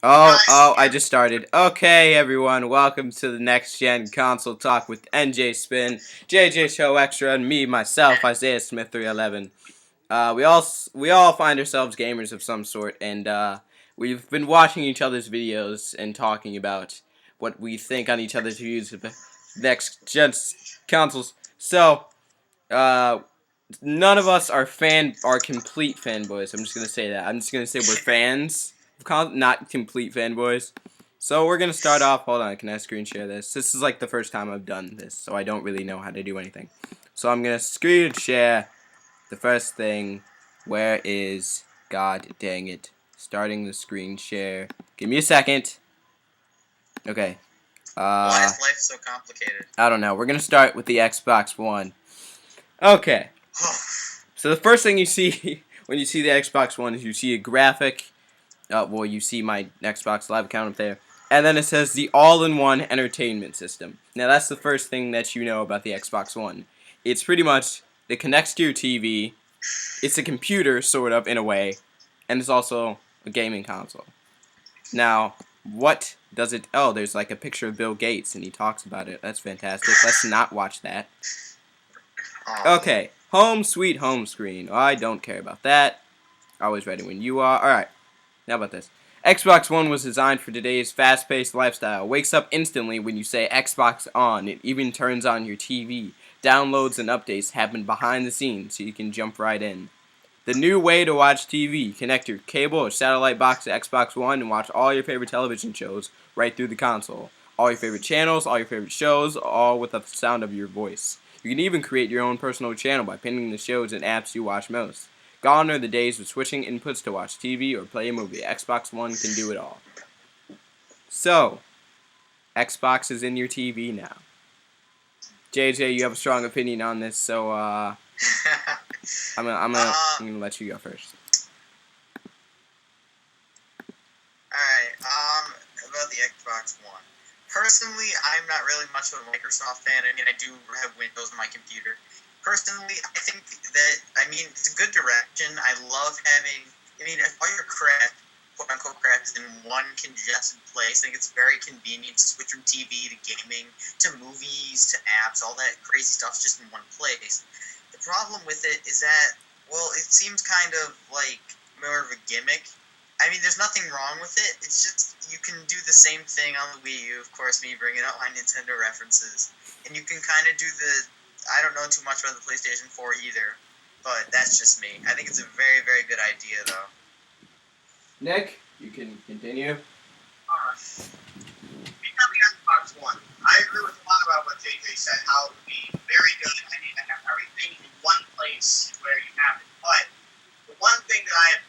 I just started. Okay, everyone, welcome to the Next Gen Console Talk with Njspin, JJshowextra, and me, myself, Isaiah Smith 311. We all find ourselves gamers of some sort, and we've been watching each other's videos and talking about what we think on each other's views of Next Gen consoles. So, uh, none of us are complete fanboys. I'm just gonna say that. I'm just gonna say we're fans, not complete fanboys. So we're gonna start off. Hold on, can I screen share this? This is like the first time I've done this, so I don't really know how to do anything. So I'm gonna screen share the first thing. Where is, God dang it, starting the screen share? Give me a second. Okay. Why is life so complicated? I don't know. We're gonna start with the Xbox One. Okay. So the first thing you see when you see the Xbox One is you see a graphic. Well, you see my Xbox Live account up there. And then it says the all-in-one entertainment system. Now, that's the first thing that you know about the Xbox One. It's pretty much, it connects to your TV. It's a computer, sort of, in a way. And it's also a gaming console. Now, what does it... Oh, there's like a picture of Bill Gates, and he talks about it. That's fantastic. Let's not watch that. Okay. Home sweet home screen. I don't care about that. Always ready when you are. Alright. How about this? Xbox One was designed for today's fast-paced lifestyle. Wakes up instantly when you say Xbox on. It even turns on your TV. Downloads and updates happen behind the scenes so you can jump right in. The new way to watch TV. Connect your cable or satellite box to Xbox One and watch all your favorite television shows right through the console. All your favorite channels, all your favorite shows, all with the sound of your voice. You can even create your own personal channel by pinning the shows and apps you watch most. Gone are the days of switching inputs to watch TV or play a movie. Xbox One can do it all. So, Xbox is in your TV now. JJ, you have a strong opinion on this, so I'm gonna let you go first. Alright, about the Xbox One. Personally, I'm not really much of a Microsoft fan. I mean, I do have Windows on my computer. Personally, I think that, it's a good direction. I love having, if all your crap, quote-unquote crap, is in one congested place. I think it's very convenient to switch from TV to gaming to movies to apps. All that crazy stuff's just in one place. The problem with it is that, well, it seems kind of like more of a gimmick. There's nothing wrong with it. It's just you can do the same thing on the Wii U. Of course, me bringing up my Nintendo references. And you can kind of do I don't know too much about the PlayStation 4 either, but that's just me. I think it's a very, very good idea, though. Nick, you can continue. Alright. Becoming Xbox One. I agree with a lot about what JJ said, how it would be very good. I need to have everything in one place where you have it. But the one thing that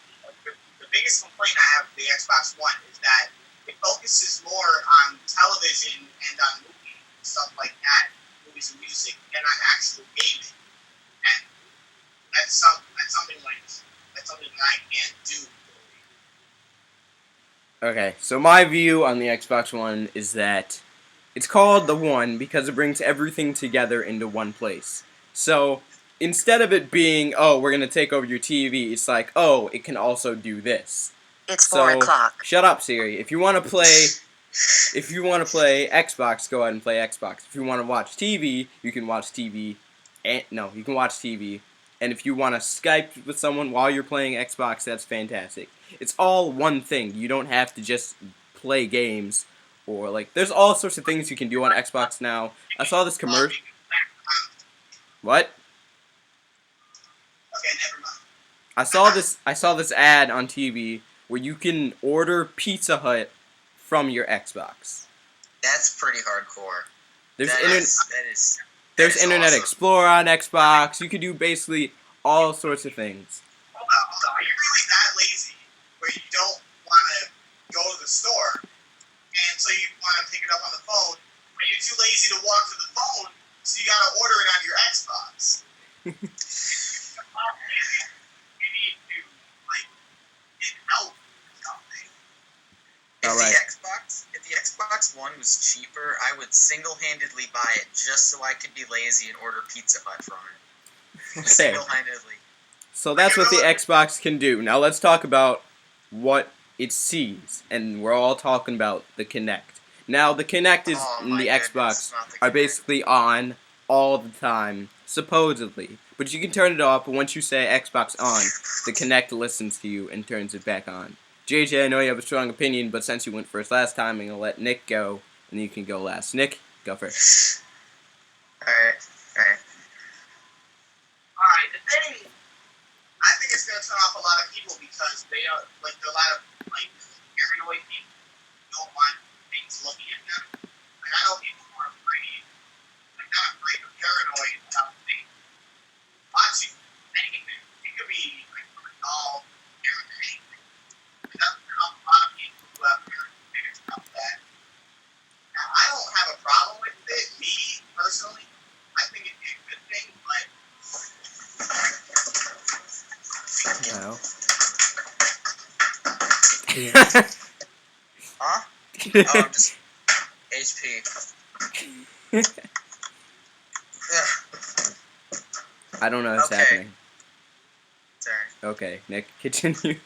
the biggest complaint I have with the Xbox One is that it focuses more on television and on movies and stuff like that. Movies and music than on actual gaming, and that's something that I can't do. Okay, so my view on the Xbox One is that it's called the One because it brings everything together into one place. So instead of it being, oh, we're gonna take over your TV, it's like, oh, it can also do this. It's 4 o'clock. Shut up, Siri. If you want to play Xbox, go ahead and play Xbox. If you want to watch TV, you can watch TV. You can watch TV. And if you want to Skype with someone while you're playing Xbox, that's fantastic. It's all one thing. You don't have to just play games. Or, there's all sorts of things you can do on Xbox now. I saw this commercial. What? Okay, never mind. I saw this ad on TV where you can order Pizza Hut from your Xbox. That's pretty hardcore. There's Internet awesome. Explorer on Xbox. You can do basically all sorts of things. Hold on. Are you really that lazy where you don't want to go to the store, and so you want to pick it up on the phone, but you're too lazy to walk to the phone, so you got to order it on your Xbox? You need to, get help or something. If the Xbox One was cheaper, I would single-handedly buy it just so I could be lazy and order Pizza Hut from it. Single-handedly. So that's what the Xbox can do. Now let's talk about what it sees, and we're all talking about the Kinect. Now, the Kinect is Oh and my the goodness, Xbox not the are Kinect. basically on all the time, supposedly. But you can turn it off, but once you say Xbox on, the Kinect listens to you and turns it back on. JJ, I know you have a strong opinion, but since you went first last time, I'm going to let Nick go, and you can go last. Nick, go first. Alright. Alright, the thing, I think it's going to turn off a lot of people because they are, like, there are a lot of, like, paranoid people who don't want things looking at them. Like, I know people who are afraid, like, not afraid, but paranoid about things watching anything. It could be, like, from a doll, anything. And that's turn off a lot of people who have paranoid fears about that. Now, I don't have a problem with it, me, personally. I think it'd be a good thing, but No. Huh? Oh, I'm just HP. I don't know what's Okay. happening. Sorry. Okay, Nick, continue.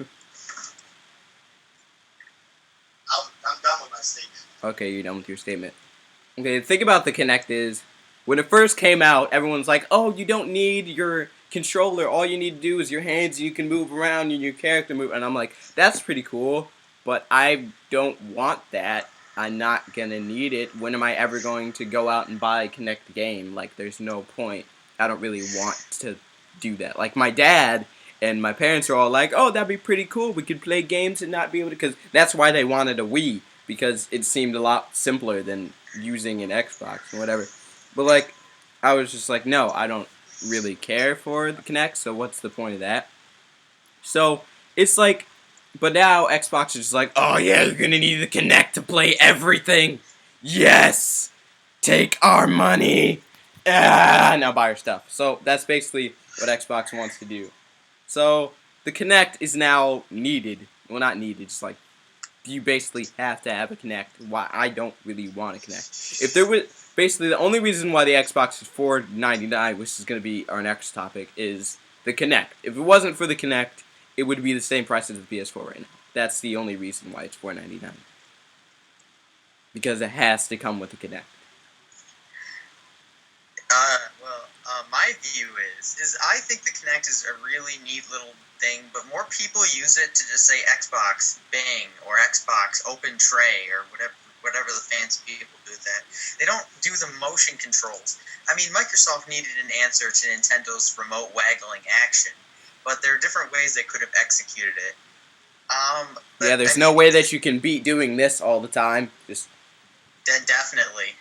I'm done with my statement. Okay, you're done with your statement. Okay, the thing about the Kinect is, when it first came out, everyone's like, oh, you don't need your controller. All you need to do is your hands, and you can move around, and your character move. And I'm like, that's pretty cool, but I don't want that. I'm not going to need it. When am I ever going to go out and buy a Kinect game? Like, there's no point. I don't really want to do that. Like, my dad and my parents are all like, oh, that'd be pretty cool. We could play games and not be able to, because that's why they wanted a Wii, because it seemed a lot simpler than using an Xbox or whatever. But, like, I was just like, no, I don't really care for the Kinect, so what's the point of that? So, it's like, but now Xbox is just like, oh yeah, you're gonna need the Kinect to play everything. Yes! Take our money! Ah, now buy our stuff. So, that's basically what Xbox wants to do. So, the Kinect is now needed. Well, not needed, just like, you basically have to have a Kinect. Why I don't really want a Kinect. If there was basically the only reason why the Xbox is $4.99, which is going to be our next topic, is the Kinect. If it wasn't for the Kinect, it would be the same price as the PS4 right now. That's the only reason why it's $4.99. Because it has to come with the Kinect. My view is I think the Kinect is a really neat little thing, but more people use it to just say Xbox Bing or Xbox Open Tray or whatever the fancy people do with that. They don't do the motion controls. I mean, Microsoft needed an answer to Nintendo's remote waggling action, but there are different ways they could have executed it. Yeah, there's no way that you can beat doing this all the time. Just definitely.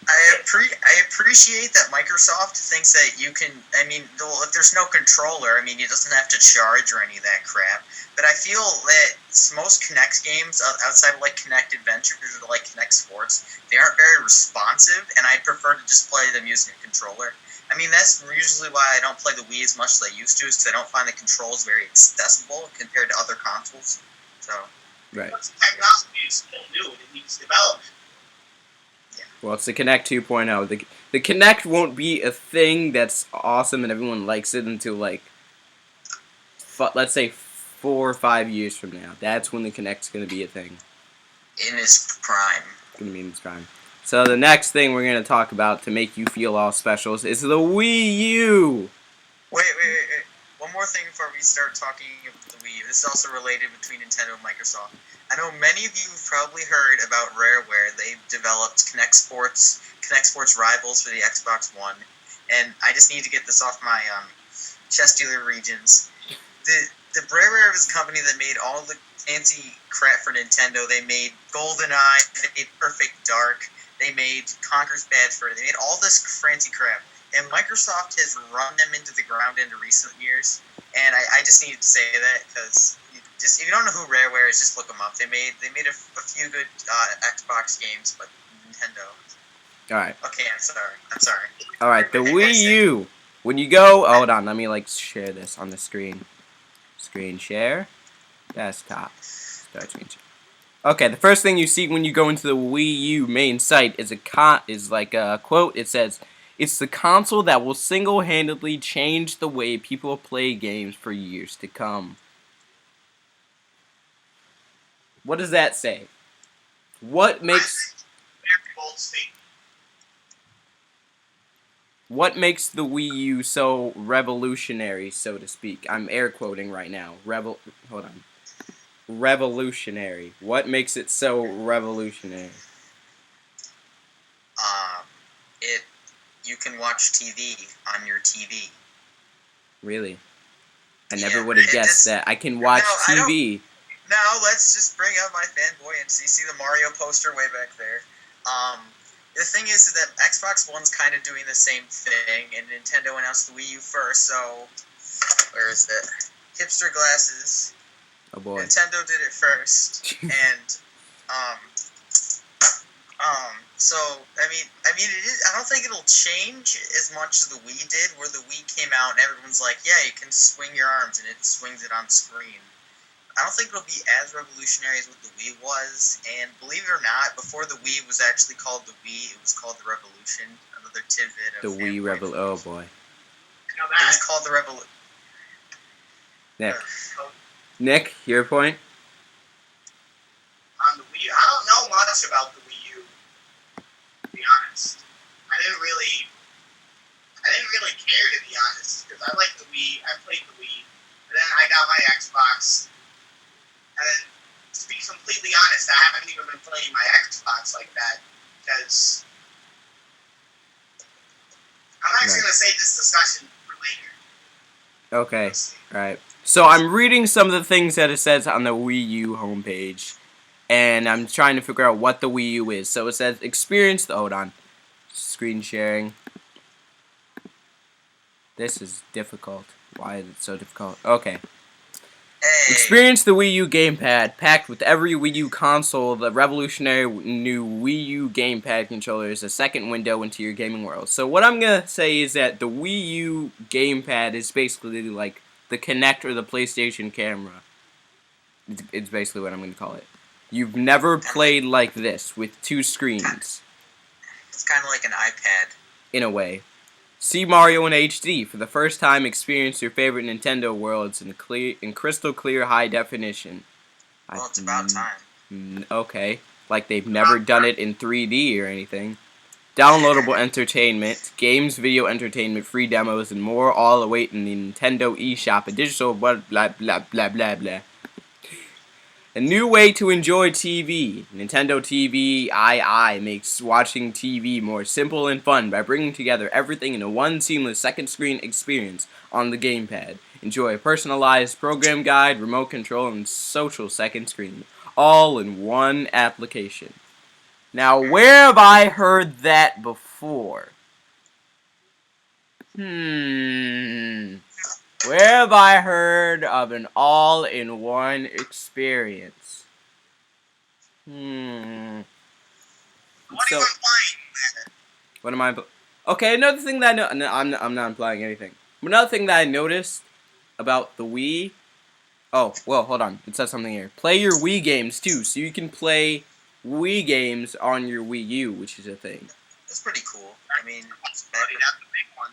I appreciate that Microsoft thinks that you can. I mean, if there's no controller, I mean, it doesn't have to charge or any of that crap. But I feel that most Kinect games, outside of like Kinect Adventures or like Kinect Sports, they aren't very responsive, and I prefer to just play them using a controller. I mean, that's usually why I don't play the Wii as much as I used to, is because I don't find the controls very accessible compared to other consoles. So, right. Technology is still new and it needs development. Well, it's the Kinect 2.0. The Kinect won't be a thing that's awesome and everyone likes it until, like, let's say 4 or 5 years from now. That's when the Kinect's going to be a thing. In its prime. It's going to be in its prime. So the next thing we're going to talk about to make you feel all special is the Wii U. Wait. One more thing before we start talking about the Wii U. This is also related between Nintendo and Microsoft. I know many of you have probably heard about Rareware. They've developed Kinect Sports Rivals for the Xbox One, and I just need to get this off my chest dealer regions. The Rareware was a company that made all the fancy crap for Nintendo. They made GoldenEye, they made Perfect Dark, they made Conker's Bad Fur, they made all this fancy crap. And Microsoft has run them into the ground in recent years, and I just needed to say that because if you don't know who Rareware is, just look them up. They made a few good Xbox games, but Nintendo. All right. Okay, I'm sorry. All right, the Wii U. When you go, hold on, let me share this on the screen. Screen share, desktop, start screen share. Okay, the first thing you see when you go into the Wii U main site is a quote. It says, "It's the console that will single-handedly change the way people play games for years to come." What does that say? What makes Very bold statement. the Wii U so revolutionary, so to speak? I'm air quoting right now. Hold on. Revolutionary. What makes it so revolutionary? It you can watch TV on your TV. Really? I Yeah, never would have it guessed just- that. I can watch I don't- TV. Now let's just bring up my fanboyancy. You see the Mario poster way back there. The thing is that Xbox One's kind of doing the same thing, and Nintendo announced the Wii U first. So where is it? Hipster glasses. Oh boy. Nintendo did it first, and so I mean, it is. I don't think it'll change as much as the Wii did, where the Wii came out and everyone's like, "Yeah, you can swing your arms," and it swings it on screen. I don't think it'll be as revolutionary as what the Wii was, and believe it or not, before the Wii was actually called the Wii, it was called the Revolution. Another tidbit The of Wii fanboy Revel. Oh boy. You know It that. was called the Revolution. Nick. Nick, your point? On the Wii U, I don't know much about the Wii U, to be honest. I didn't really care, to be honest, because I like the Wii. I played the Wii, and then I got my Xbox. And then, to be completely honest, I haven't even been playing my Xbox like that, because I'm actually going to save this discussion for later. Okay. Alright. So I'm reading some of the things that it says on the Wii U homepage. And I'm trying to figure out what the Wii U is. So it says experience the... Hold on. Screen sharing. This is difficult. Why is it so difficult? Okay. Hey, Experience the Wii U gamepad. Packed with every Wii U console, the revolutionary new Wii U gamepad controller is a second window into your gaming world. So what I'm going to say is that the Wii U gamepad is basically like the Kinect or the PlayStation camera. It's basically what I'm going to call it. You've never played like this with two screens, it's kind of like an iPad. in a way. See Mario in HD. For the first time, experience your favorite Nintendo worlds in crystal clear high definition. Well, it's about time. Okay. Like they've never done it in 3D or anything. Downloadable entertainment, games, video entertainment, free demos, and more all await in the Nintendo eShop. A digital blah blah blah blah blah blah. A new way to enjoy TV. Nintendo TV II makes watching TV more simple and fun by bringing together everything into one seamless second screen experience on the gamepad. Enjoy a personalized program guide, remote control, and social second screen, all in one application. Now, where have I heard that before? Where have I heard of an all-in-one experience? What are So, you implying? what am I... Okay, another thing that I know... No, I'm not implying anything. Another thing that I noticed about the Wii... Oh, well, hold on. It says something here. Play your Wii games, too, so you can play Wii games on your Wii U, which is a thing. That's pretty cool. I mean, it's That's the big one.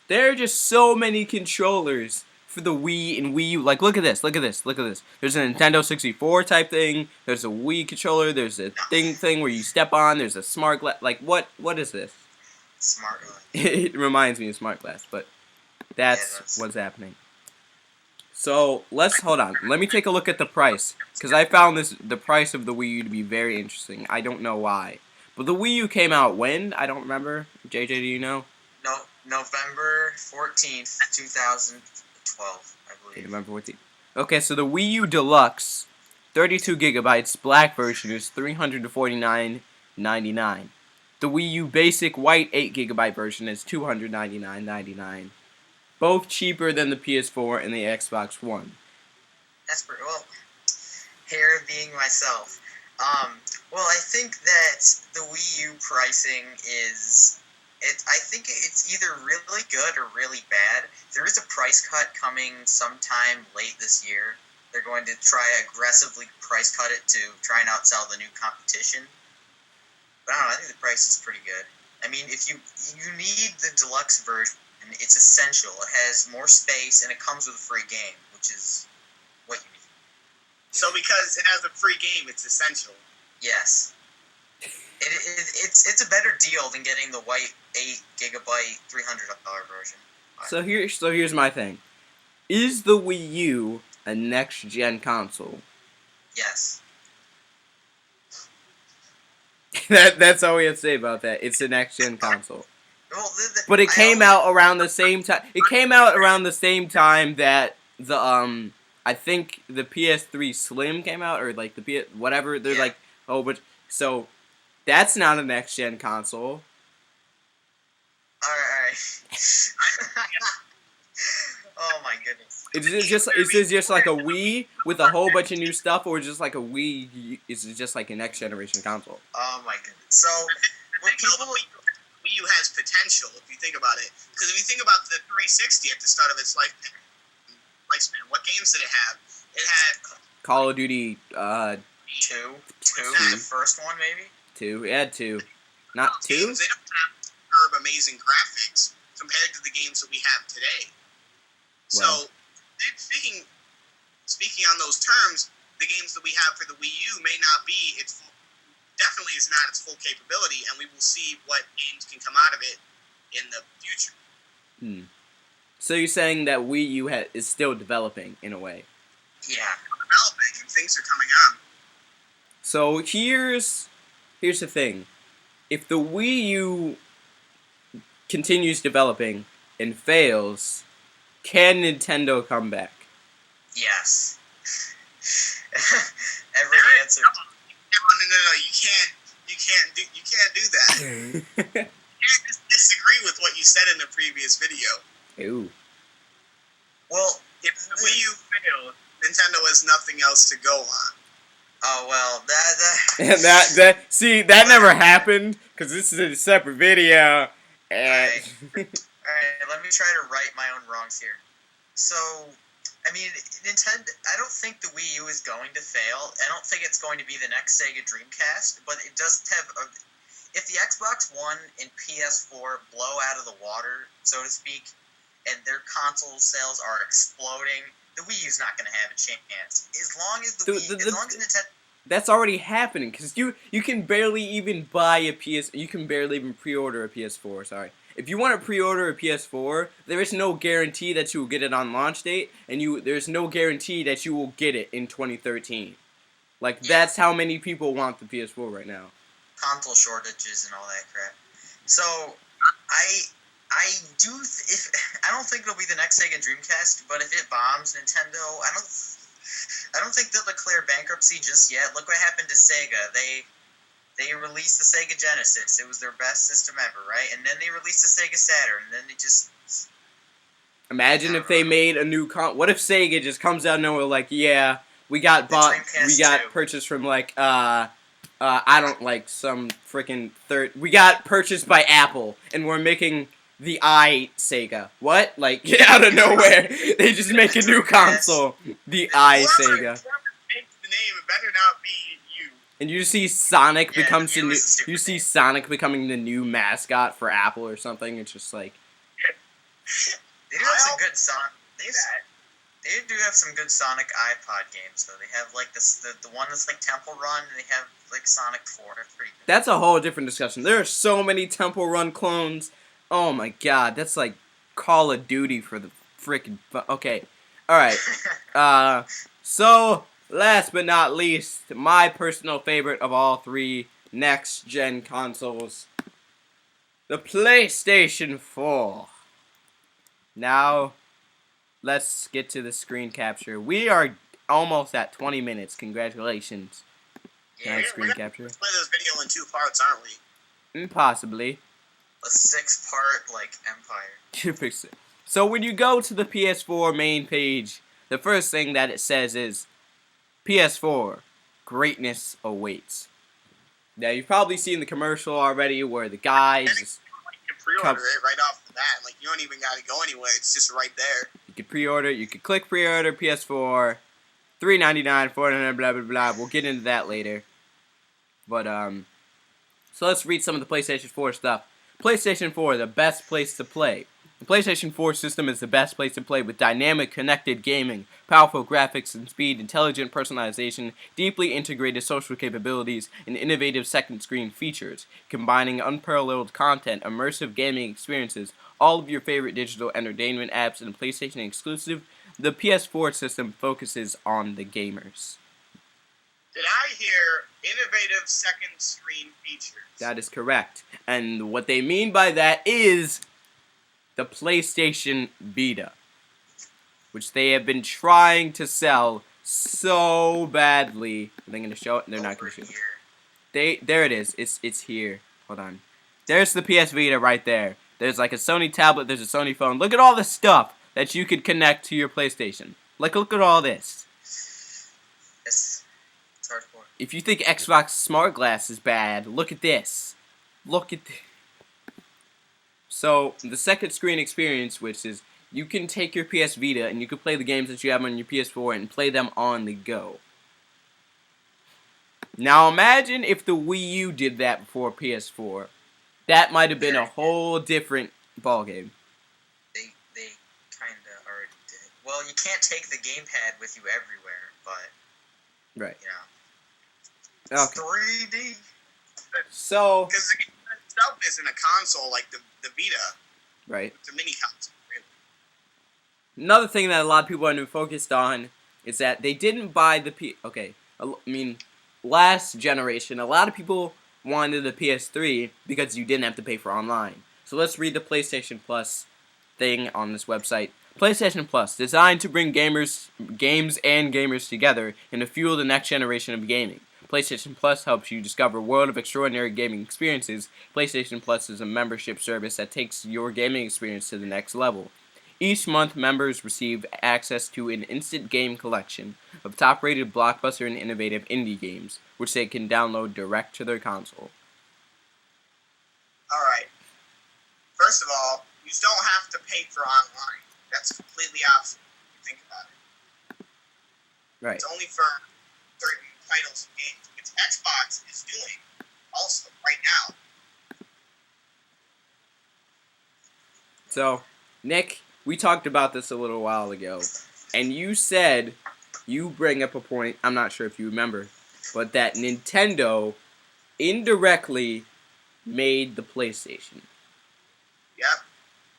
There are just so many controllers for the Wii and Wii U. Like, look at this, look at this, look at this. There's a Nintendo 64 type thing. There's a Wii controller. There's a thing where you step on. There's a smart glass. Like, what is this? smart. It reminds me of smart glass, but that's what's happening. So, hold on. Let me take a look at the price. Because I found the price of the Wii U to be very interesting. I don't know why. But the Wii U came out when? I don't remember. JJ, do you know? No, November 14th, 2012, I Okay, believe. November 14th. Okay, so the Wii U Deluxe, 32 gigabytes, black version is $349.99. The Wii U Basic White 8 gigabyte version is $299.99. Both cheaper than the PS4 and the Xbox One. That's pretty well. Here being myself. Well, I think that the Wii U pricing is... I think it's either really good or really bad. There is a price cut coming sometime late this year. They're going to try aggressively price cut it to try and outsell the new competition. But I don't know, I think the price is pretty good. I mean, if you need the deluxe version, it's essential. It has more space and it comes with a free game, which is what you need. So because it has a free game, it's essential. Yes. It's a better deal than getting the white 8 gigabyte $300 version. So here's my thing. Is the Wii U a next gen console? Yes. That's all we have to say about that. It's a next gen console. Well, But it came out around the same time. It came out around the same time that the I think the PS3 Slim came out, or like the whatever. They're like, oh, but so that's not a next gen console. Alright. Oh my goodness. Is it just like a Wii with a whole bunch of new stuff, or just like a Wii? Is it just like a next generation console? Oh my goodness. So when people. Wii U has potential if you think about it. Because if you think about the 360 at the start of its lifespan, what games did it have? It had Call of Duty. Two. The first one, maybe. 2. It had 2. Not 2. Games, they don't have superb, amazing graphics compared to the games that we have today. Well. So, speaking on those terms, the games that we have for the Wii U may not be definitely is not its full capability, and we will see what games can come out of it in the future. So you're saying that Wii U is still developing in a way? Yeah, developing, and things are coming on. So here's the thing: if the Wii U continues developing and fails, can Nintendo come back? Yes. Every answer. No, you can't do that. You can't just disagree with what you said in the previous video. Ooh. Well, if the Wii U failed, Nintendo has nothing else to go on. Oh well, that never happened because this is a separate video. And Alright, let me try to right my own wrongs here. So, I mean, Nintendo. I don't think the Wii U is going to fail. I don't think it's going to be the next Sega Dreamcast, but it does have. If the Xbox One and PS4 blow out of the water, so to speak, and their console sales are exploding, the Wii U's not going to have a chance. As long as Nintendo. That's already happening because you can barely even buy a PS. You can barely even pre-order a PS4. Sorry. If you want to pre-order a PS4, there is no guarantee that you will get it on launch date, and there's no guarantee that you will get it in 2013. Like, that's how many people want the PS4 right now. Console shortages and all that crap. So, I don't think it'll be the next Sega Dreamcast, but if it bombs, Nintendo, I don't think they'll declare bankruptcy just yet. Look what happened to Sega. They released the Sega Genesis. It was their best system ever, right? And then they released the Sega Saturn, and then they just... Imagine if they made a new what if Sega just comes out and they're like, yeah, we got purchased from like, I don't like some freaking we got purchased by Apple, and we're making the Sega. What? Like, out of nowhere, they just make a new console. The Sega. Whoever makes the name, it better not be you. And you see Sonic becomes the new. You see Sonic becoming the new mascot for Apple or something. It's just like. They do have some good Sonic. They do have some good Sonic iPod games though. They have like the one that's like Temple Run, and they have like Sonic 4. It's pretty good. That's a whole different discussion. There are so many Temple Run clones. Oh my god, that's like Call of Duty for the freaking. Okay, all right. So last but not least, my personal favorite of all three next-gen consoles, the PlayStation 4. Now, let's get to the screen capture. We are almost at 20 minutes. Congratulations. Yeah, screen capture. Let's play this video in 2 parts, aren't we? Possibly. A 6-part, like, Empire. So when you go to the PS4 main page, the first thing that it says is, PS4, greatness awaits. Now, you've probably seen the commercial already where the guy just... You can pre-order it right off the bat. Like, you don't even gotta go anywhere. It's just right there. You can pre-order. You can click pre-order PS4, $399, $499, blah, blah, blah. We'll get into that later. But, so let's read some of the PlayStation 4 stuff. PlayStation 4, the best place to play. The PlayStation 4 system is the best place to play with dynamic connected gaming, powerful graphics and speed, intelligent personalization, deeply integrated social capabilities, and innovative second screen features, combining unparalleled content, immersive gaming experiences, all of your favorite digital entertainment apps, and PlayStation exclusive. The PS4 system focuses on the gamers. Did I hear innovative second screen features? That is correct. And what they mean by that is the PlayStation Vita, which they have been trying to sell so badly. Are they going to show it? They're not going to show it. There it is. It's here. Hold on. There's the PS Vita right there. There's like a Sony tablet. There's a Sony phone. Look at all the stuff that you could connect to your PlayStation. Like, look at all this. It's hardcore. If you think Xbox Smart Glass is bad, look at this. Look at this. So, the second screen experience, which is you can take your PS Vita and you can play the games that you have on your PS4 and play them on the go. Now, imagine if the Wii U did that before PS4. That might have been a whole different ballgame. They kind of already did. Well, you can't take the gamepad with you everywhere, but... Right. You know. It's Okay. 3D. So... Because the game itself isn't a console like the Vita. Right. It's a mini console, really. Another thing that a lot of people are focused on is that they didn't buy the last generation, a lot of people wanted the PS3 because you didn't have to pay for online. So let's read the PlayStation Plus thing on this website. PlayStation Plus, designed to bring games and gamers together and to fuel the next generation of gaming. PlayStation Plus helps you discover a world of extraordinary gaming experiences. PlayStation Plus is a membership service that takes your gaming experience to the next level. Each month, members receive access to an instant game collection of top-rated blockbuster and innovative indie games, which they can download direct to their console. Alright. First of all, you don't have to pay for online. That's completely optional if you think about it. Right. It's only for certain titles and games, which Xbox is doing also right now. So, Nick, we talked about this a little while ago, and you said, you bring up a point, I'm not sure if you remember, but that Nintendo indirectly made the PlayStation. Yep,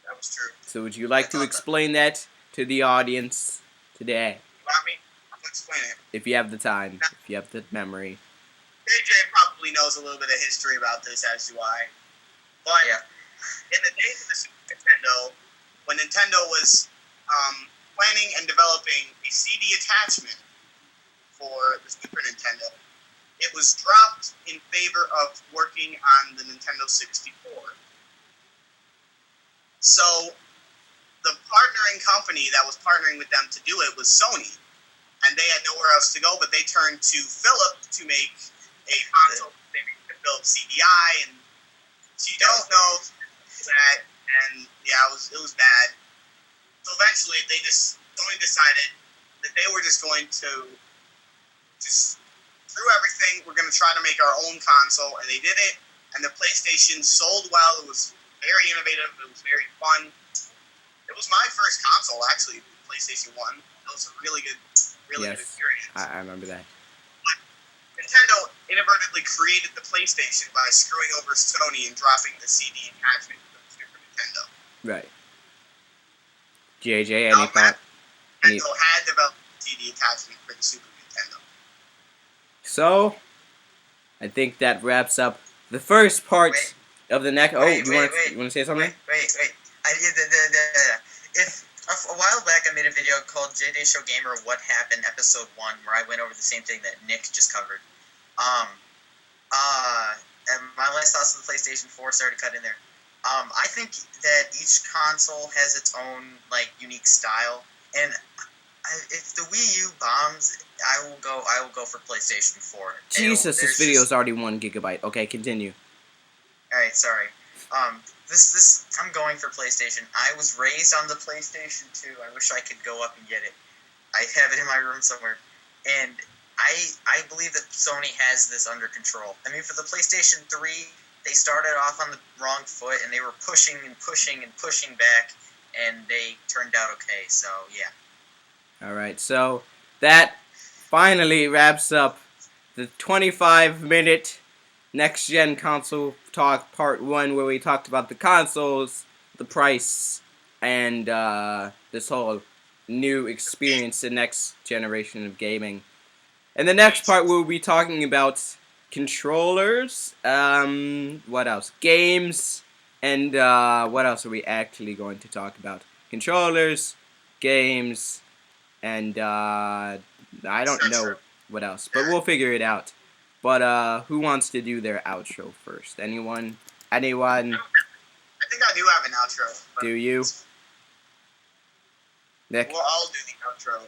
that was true. So would you like to explain that to the audience today? You want me? I'll explain it. If you have the time, if you have the memory. JJ probably knows a little bit of history about this, as do I. But in the days of the Super Nintendo, when Nintendo was planning and developing a CD attachment for the Super Nintendo, it was dropped in favor of working on the Nintendo 64. So the partnering company that was partnering with them to do it was Sony, and they had nowhere else to go, but they turned to Philip to make a console. They made the Philips CDI, and so you don't know that, and yeah, it was bad. So eventually, Sony decided that they were just going to screw everything. We're going to try to make our own console, and they did it. And the PlayStation sold well. It was very innovative. It was very fun. It was my first console, actually, PlayStation 1. It was a really good experience. I remember that. But Nintendo inadvertently created the PlayStation by screwing over Sony and dropping the CD attachment for the Super Nintendo. Right. JJ, any thought? Nintendo had developed the CD attachment for the Super Nintendo. So, I think that wraps up the first part of the next. Oh, you want to say something? Wait. If a while back I made a video called JJ Show Gamer What Happened Episode 1, where I went over the same thing that Nick just covered. And my last thoughts on the PlayStation 4 started to cut in there. I think that each console has its own unique style, and if the Wii U bombs, I will go for PlayStation 4. Jesus, this video is already 1 gigabyte. Okay, continue. All right, sorry. This I'm going for PlayStation. I was raised on the PlayStation 2. I wish I could go up and get it. I have it in my room somewhere, and I believe that Sony has this under control. I mean, for the PlayStation 3, they started off on the wrong foot, and they were pushing and pushing and pushing back, and they turned out okay. So yeah. All right, so that finally wraps up the 25-minute next-gen console talk part 1, where we talked about the consoles, the price, and this whole new experience, the next generation of gaming. In the next part, we'll be talking about controllers, what else? Games, and what else are we actually going to talk about? Controllers, games, and I don't know what else, but we'll figure it out. But who wants to do their outro first? Anyone? Anyone? I think I do have an outro. But Do you? Nick? we'll all do the outro.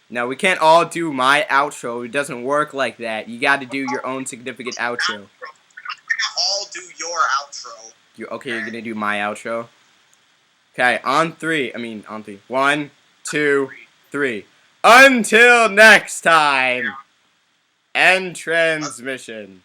No, we can't all do my outro. It doesn't work like that. You got to do your own significant outro. We're gonna all do your outro. You're gonna do my outro? Okay, on three. On three. 1, 2, 3. Until next time! End transmission.